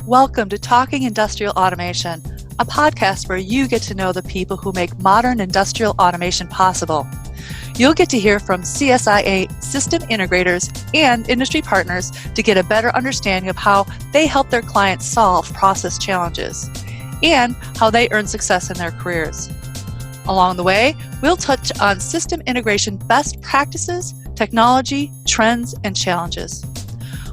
Welcome to Talking Industrial Automation, a podcast where you get to know the people who make modern industrial automation possible. You'll get to hear from CSIA system integrators and industry partners to get a better understanding of how they help their clients solve process challenges and how they earn success in their careers. Along the way, we'll touch on system integration best practices, technology, trends, and challenges.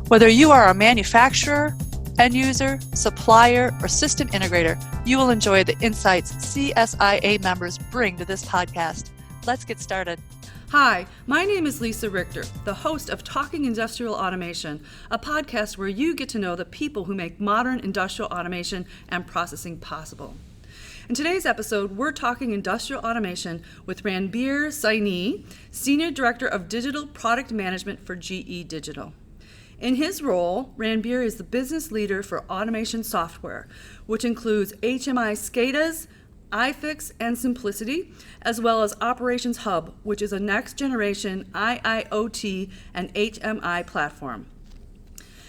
Whether you are a manufacturer, end user, supplier, or system integrator, you will enjoy the insights CSIA members bring to this podcast. Let's get started. Hi, my name is Lisa Richter, the host of Talking Industrial Automation, a podcast where you get to know the people who make modern industrial automation and processing possible. In today's episode, we're talking industrial automation with Ranbir Saini, Senior Director of Digital Product Management for GE Digital. In his role, Ranbir is the business leader for automation software, which includes HMI SCADAs, iFix, and Simplicity, as well as Operations Hub, which is a next-generation IIoT and HMI platform.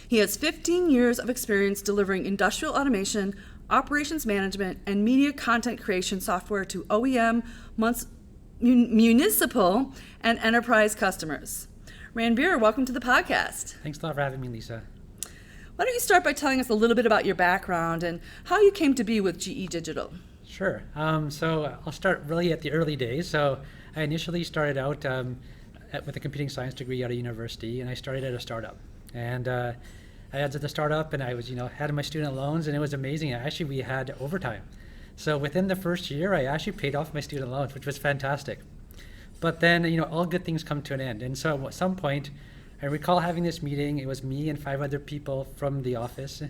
He has 15 years of experience delivering industrial automation, operations management, and media content creation software to OEM, municipal, and enterprise customers. Ranbir, welcome to the podcast. Thanks a lot for having me, Lisa. Why don't you start by telling us a little bit about your background and how you came to be with GE Digital? Sure. So I'll start really at the early days. So I initially started out with a computing science degree out of university, and I started at a startup. And I had the startup, and I was, had my student loans, and it was amazing. We had overtime. So within the first year, I actually paid off my student loans, which was fantastic. But then, all good things come to an end. And so at some point, I recall having this meeting. It was me and 5 other people from the office,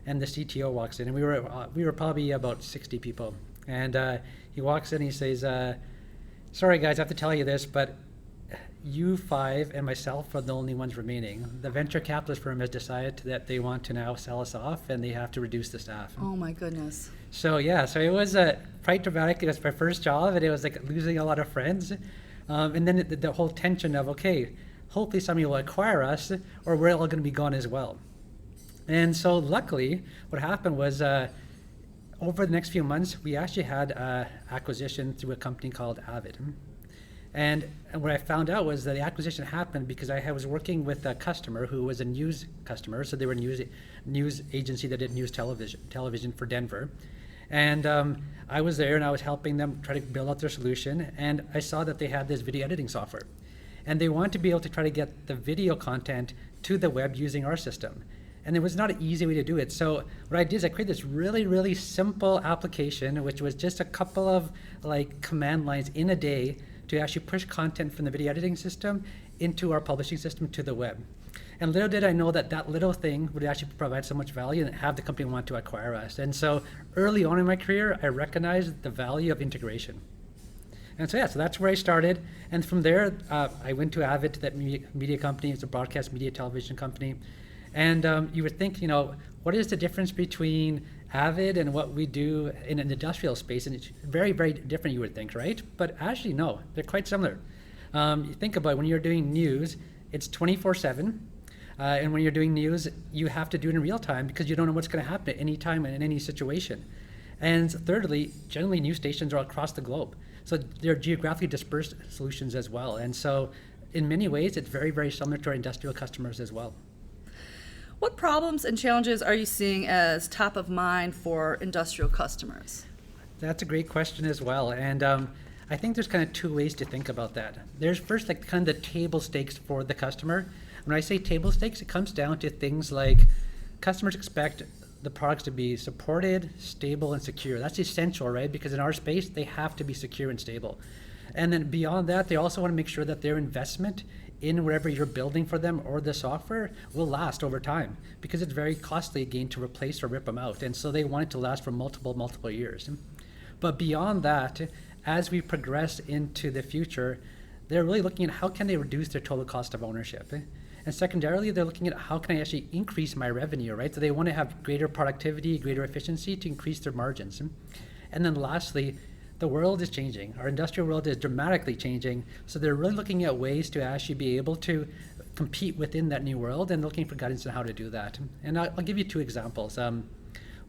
and the CTO walks in, and we were probably about 60 people. And he walks in and he says, sorry guys, I have to tell you this, but you 5 and myself are the only ones remaining. The venture capitalist firm has decided that they want to now sell us off, and they have to reduce the staff. Oh my goodness. So it was quite dramatic. It was my first job, and it was like losing a lot of friends. And then the whole tension of, okay, hopefully somebody will acquire us, or we're all going to be gone as well. And so luckily, what happened was over the next few months, we actually had acquisition through a company called Avid. And what I found out was that the acquisition happened because I was working with a customer who was a news customer. So they were a news agency that did news television for Denver. And I was there and I was helping them try to build out their solution. And I saw that they had this video editing software. And they wanted to be able to try to get the video content to the web using our system. And it was not an easy way to do it. So what I did is I created this really, really simple application, which was just a couple of command lines in a day to actually push content from the video editing system into our publishing system to the web. And little did I know that little thing would actually provide so much value and have the company want to acquire us. And so early on in my career, I recognized the value of integration. And so that's where I started. And from there, I went to Avid, that media company. It's a broadcast media television company. And you would think, what is the difference between Avid and what we do in an industrial space? And it's very, very different, you would think, right? But actually, no, they're quite similar. You think about it, when you're doing news, it's 24/7. And when you're doing news, you have to do it in real time because you don't know what's going to happen at any time and in any situation. And thirdly, generally news stations are across the globe. So they're geographically dispersed solutions as well. And so in many ways, it's very, very similar to our industrial customers as well. What problems and challenges are you seeing as top of mind for industrial customers? That's a great question as well. And I think there's kind of 2 ways to think about that. There's first kind of the table stakes for the customer. When I say table stakes, it comes down to things like customers expect the products to be supported, stable, and secure. That's essential, right? Because in our space, they have to be secure and stable. And then beyond that, they also want to make sure that their investment in wherever you're building for them or the software will last over time, because it's very costly again to replace or rip them out. And so they want it to last for multiple years. But beyond that, as we progress into the future, they're really looking at how can they reduce their total cost of ownership. And secondarily, they're looking at how can I actually increase my revenue, right? So they want to have greater productivity, greater efficiency to increase their margins. And then lastly, the world is changing. Our industrial world is dramatically changing. So they're really looking at ways to actually be able to compete within that new world and looking for guidance on how to do that. And I'll give you 2 examples.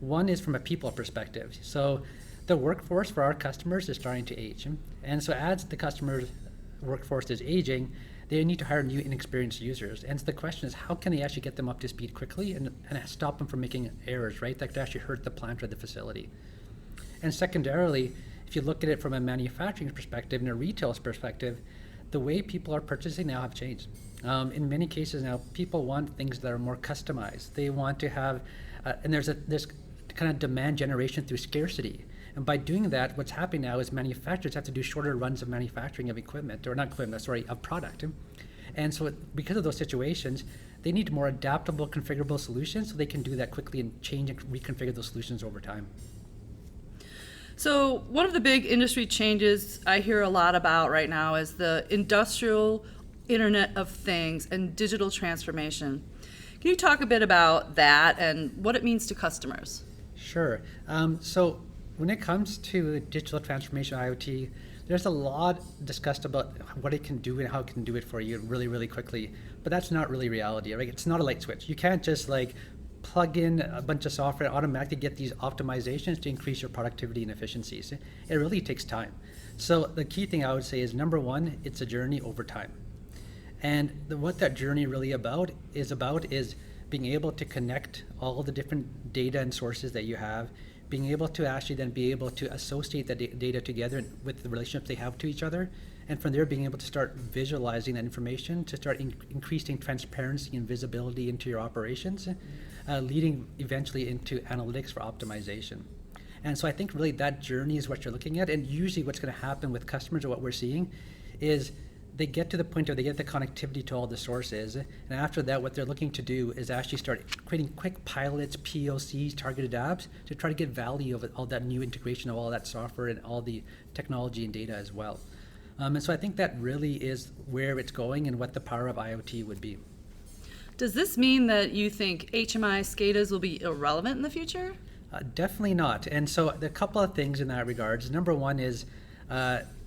One is from a people perspective. So the workforce for our customers is starting to age. And so as the customer's workforce is aging, they need to hire new inexperienced users. And so the question is, how can they actually get them up to speed quickly and stop them from making errors, right? That could actually hurt the plant or the facility. And secondarily, if you look at it from a manufacturing perspective and a retail perspective, the way people are purchasing now have changed. In many cases now, people want things that are more customized. They want to have, and there's kind of demand generation through scarcity. And by doing that, what's happening now is manufacturers have to do shorter runs of manufacturing of equipment, or not equipment, sorry, of product. And so because of those situations, they need more adaptable, configurable solutions so they can do that quickly and change and reconfigure those solutions over time. So one of the big industry changes I hear a lot about right now is the industrial Internet of Things and digital transformation. Can you talk a bit about that and what it means to customers? Sure. So when it comes to digital transformation IoT, there's a lot discussed about what it can do and how it can do it for you really, really quickly. But that's not really reality, right? It's not a light switch. You can't just plug in a bunch of software and automatically get these optimizations to increase your productivity and efficiencies. It really takes time. So the key thing I would say is, number one, it's a journey over time. And what that journey really is being able to connect all the different data and sources that you have, being able to actually then be able to associate that data together with the relationships they have to each other, and from there being able to start visualizing that information to start increasing transparency and visibility into your operations, leading eventually into analytics for optimization. And so I think really that journey is what you're looking at, and usually what's going to happen with customers, or what we're seeing, is they get to the point where they get the connectivity to all the sources, and after that what they're looking to do is actually start creating quick pilots, POCs, targeted apps to try to get value of all that new integration of all that software and all the technology and data as well. And so I think that really is where it's going and what the power of IoT would be. Does this mean that you think HMI SCADAs will be irrelevant in the future? Definitely not. And so a couple of things in that regards. Number one is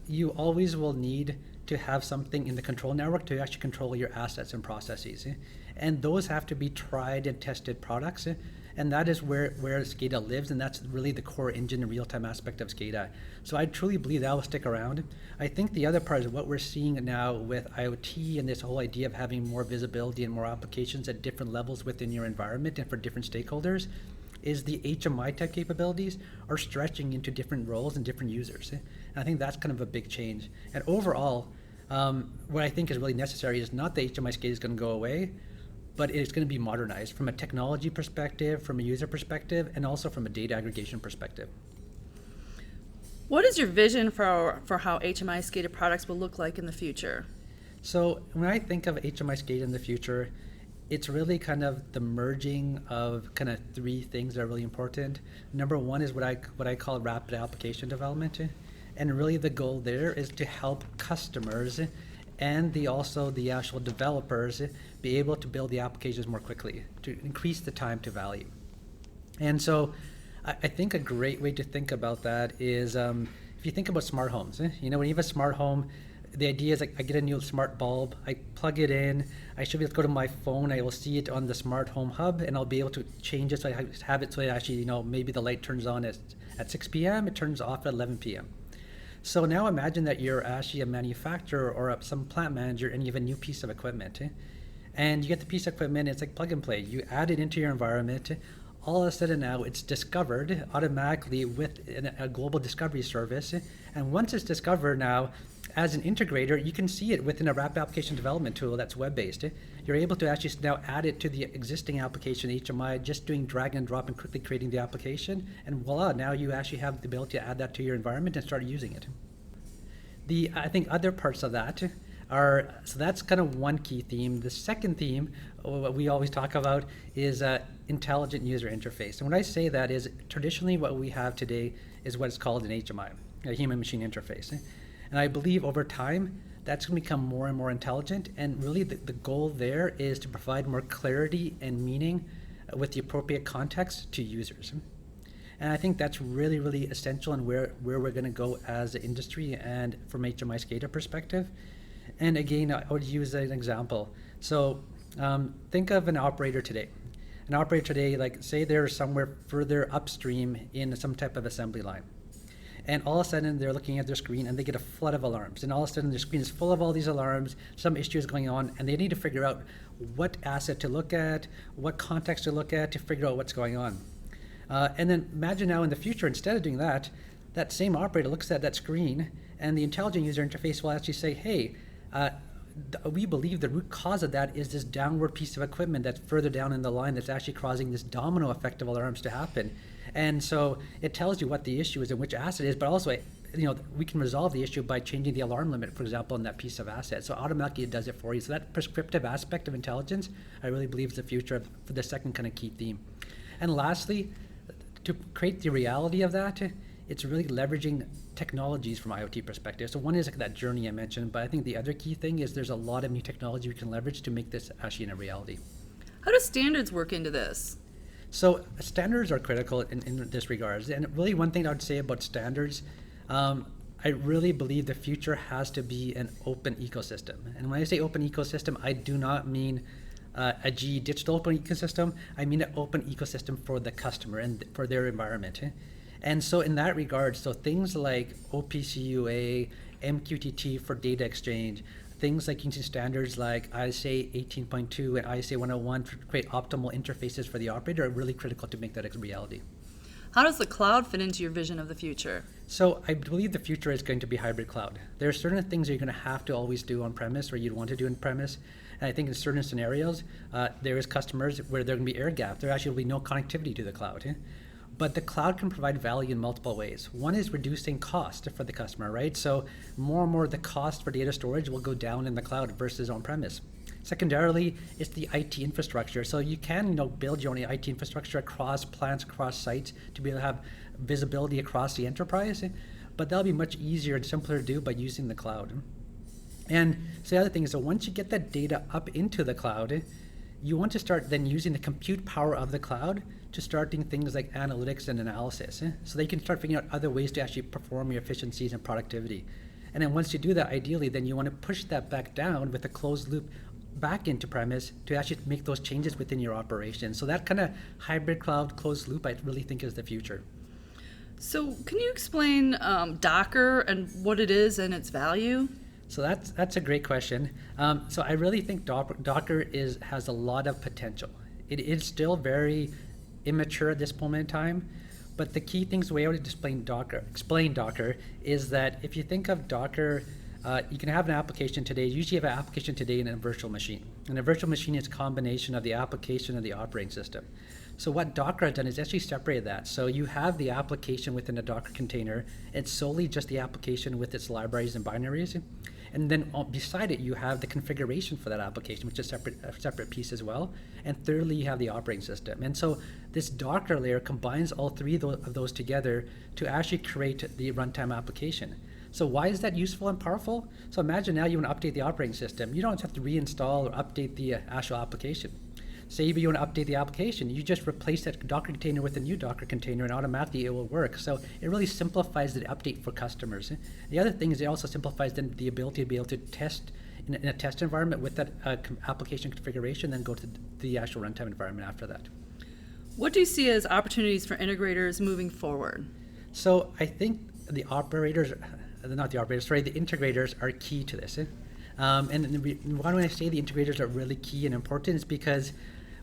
you always will need to have something in the control network to actually control your assets and processes. And those have to be tried and tested products. And that is where SCADA lives, and that's really the core engine and real-time aspect of SCADA. So I truly believe that will stick around. I think the other part is what we're seeing now with IoT and this whole idea of having more visibility and more applications at different levels within your environment and for different stakeholders, is the HMI type capabilities are stretching into different roles and different users. And I think that's kind of a big change. And overall, what I think is really necessary is not that HMI SCADA is going to go away, but it's going to be modernized from a technology perspective, from a user perspective, and also from a data aggregation perspective. What is your vision for how HMI SCADA products will look like in the future? So when I think of HMI SCADA in the future, it's really kind of the merging of kind of three things that are really important. Number one is what I call rapid application development. And really the goal there is to help customers and the actual developers be able to build the applications more quickly, to increase the time to value. And so I think a great way to think about that is if you think about smart homes. When you have a smart home, the idea is I get a new smart bulb, I plug it in, I should be able to go to my phone, I will see it on the smart home hub, and I'll be able to change it so I have it so it actually, maybe the light turns on at 6 p.m., it turns off at 11 p.m. So now imagine that you're actually a manufacturer or some plant manager and you have a new piece of equipment. And you get the piece of equipment, it's like plug and play. You add it into your environment, all of a sudden now it's discovered automatically with a global discovery service. And once it's discovered now, as an integrator, you can see it within a rapid application development tool that's web-based. You're able to actually now add it to the existing application HMI, just doing drag and drop and quickly creating the application, and voila, now you actually have the ability to add that to your environment and start using it. I think other parts of that are, so that's kind of one key theme. The second theme, what we always talk about, is intelligent user interface. And when I say that is, traditionally what we have today is what is called an HMI, a human machine interface. And I believe over time, that's going to become more and more intelligent. And really the goal there is to provide more clarity and meaning with the appropriate context to users. And I think that's really, really essential in where we're going to go as an industry and from HMI SCADA perspective. And again, I would use an example. So think of an operator today. An an operator today, like say they're somewhere further upstream in some type of assembly line. And all of a sudden they're looking at their screen and they get a flood of alarms. And all of a sudden their screen is full of all these alarms, some issue is going on, and they need to figure out what asset to look at, what context to look at to figure out what's going on. And then imagine now in the future, instead of doing that, that same operator looks at that screen and the intelligent user interface will actually say, hey, we believe the root cause of that is this downward piece of equipment that's further down in the line that's actually causing this domino effect of alarms to happen. And so it tells you what the issue is and which asset it is, but also we can resolve the issue by changing the alarm limit, for example, in that piece of asset. So automatically it does it for you. So that prescriptive aspect of intelligence, I really believe is the future for the second kind of key theme. And lastly, to create the reality of that, it's really leveraging technologies from IoT perspective. So one is like that journey I mentioned, but I think the other key thing is there's a lot of new technology we can leverage to make this actually in a reality. How do standards work into this? So standards are critical in this regards. And really one thing I would say about standards, I really believe the future has to be an open ecosystem. And when I say open ecosystem, I do not mean a GE digital open ecosystem. I mean an open ecosystem for the customer and for their environment. And so in that regard, so things like OPC-UA, MQTT for data exchange, things like using standards like ISA 18.2 and ISA 101 to create optimal interfaces for the operator are really critical to make that a reality. How does the cloud fit into your vision of the future? So I believe the future is going to be hybrid cloud. There are certain things you're going to have to always do on premise or you'd want to do on premise. And I think in certain scenarios, there is customers where there can be air gap. There actually will be no connectivity to the cloud. But the cloud can provide value in multiple ways. One is reducing cost for the customer, right? So more and more the cost for data storage will go down in the cloud versus on-premise. Secondarily, it's the IT infrastructure. So you can build your own IT infrastructure across plants, across sites to be able to have visibility across the enterprise, but that'll be much easier and simpler to do by using the cloud. And so the other thing is that once you get that data up into the cloud, you want to start then using the compute power of the cloud to start doing things like analytics and analysis. So that you can start figuring out other ways to actually perform your efficiencies and productivity. And then once you do that, ideally, then you want to push that back down with a closed loop back into premise to actually make those changes within your operation. So that kind of hybrid cloud closed loop, I really think is the future. So can you explain Docker and what it is and its value? So that's a great question. So I really think Docker has a lot of potential. It is still very immature at this moment in time, but the key things, the way I would explain Docker is that if you think of Docker, you can have an application today. Usually you have an application today in a virtual machine. And a virtual machine is a combination of the application and the operating system. So what Docker has done is actually separated that. So you have the application within a Docker container. It's solely just the application with its libraries and binaries. And then beside it, you have the configuration for that application, which is a separate piece as well. And thirdly, you have the operating system. And so this Docker layer combines all three of those together to actually create the runtime application. So why is that useful and powerful? So imagine now you want to update the operating system. You don't have to reinstall or update the actual application. Say you want to update the application, you just replace that Docker container with a new Docker container and automatically it will work. So it really simplifies the update for customers. The other thing is it also simplifies then the ability to be able to test in a test environment with that application configuration, then go to the actual runtime environment after that. What do you see as opportunities for integrators moving forward? So I think the integrators are key to this. And why do I say the integrators are really key and important is because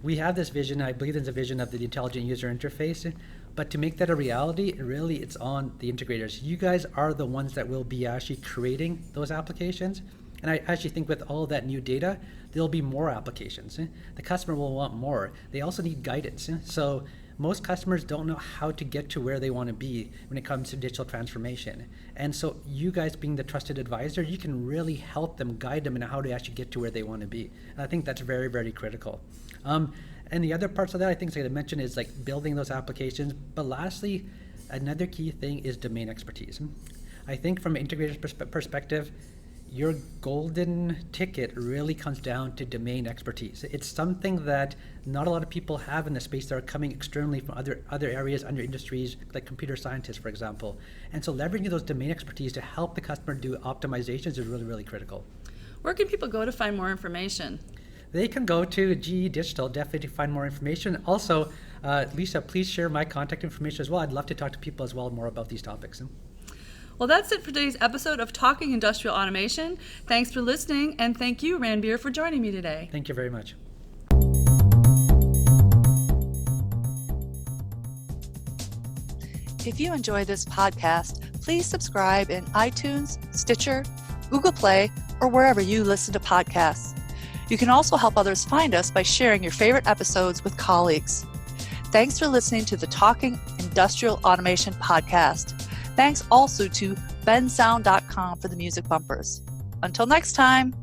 we have this vision, I believe there's a vision of the intelligent user interface, but to make that a reality, really it's on the integrators. You guys are the ones that will be actually creating those applications. And I actually think with all that new data, there'll be more applications. The customer will want more. They also need guidance. So most customers don't know how to get to where they want to be when it comes to digital transformation. And so you guys being the trusted advisor, you can really help them, guide them in how to actually get to where they want to be. And I think that's very, very critical. And the other parts of that, I think, like I mentioned, is like building those applications. But lastly, another key thing is domain expertise. I think from an integrator's perspective, your golden ticket really comes down to domain expertise. It's something that not a lot of people have in the space that are coming externally from other areas, under industries, like computer scientists, for example. And so leveraging those domain expertise to help the customer do optimizations is really, really critical. Where can people go to find more information? they can go to GE Digital definitely to find more information. Also, Lisa, please share my contact information as well. I'd love to talk to people as well more about these topics. Well, that's it for today's episode of Talking Industrial Automation. Thanks for listening, and thank you, Ranbir, for joining me today. Thank you very much. If you enjoy this podcast, please subscribe in iTunes, Stitcher, Google Play, or wherever you listen to podcasts. You can also help others find us by sharing your favorite episodes with colleagues. Thanks for listening to the Talking Industrial Automation podcast. Thanks also to bensound.com for the music bumpers. Until next time.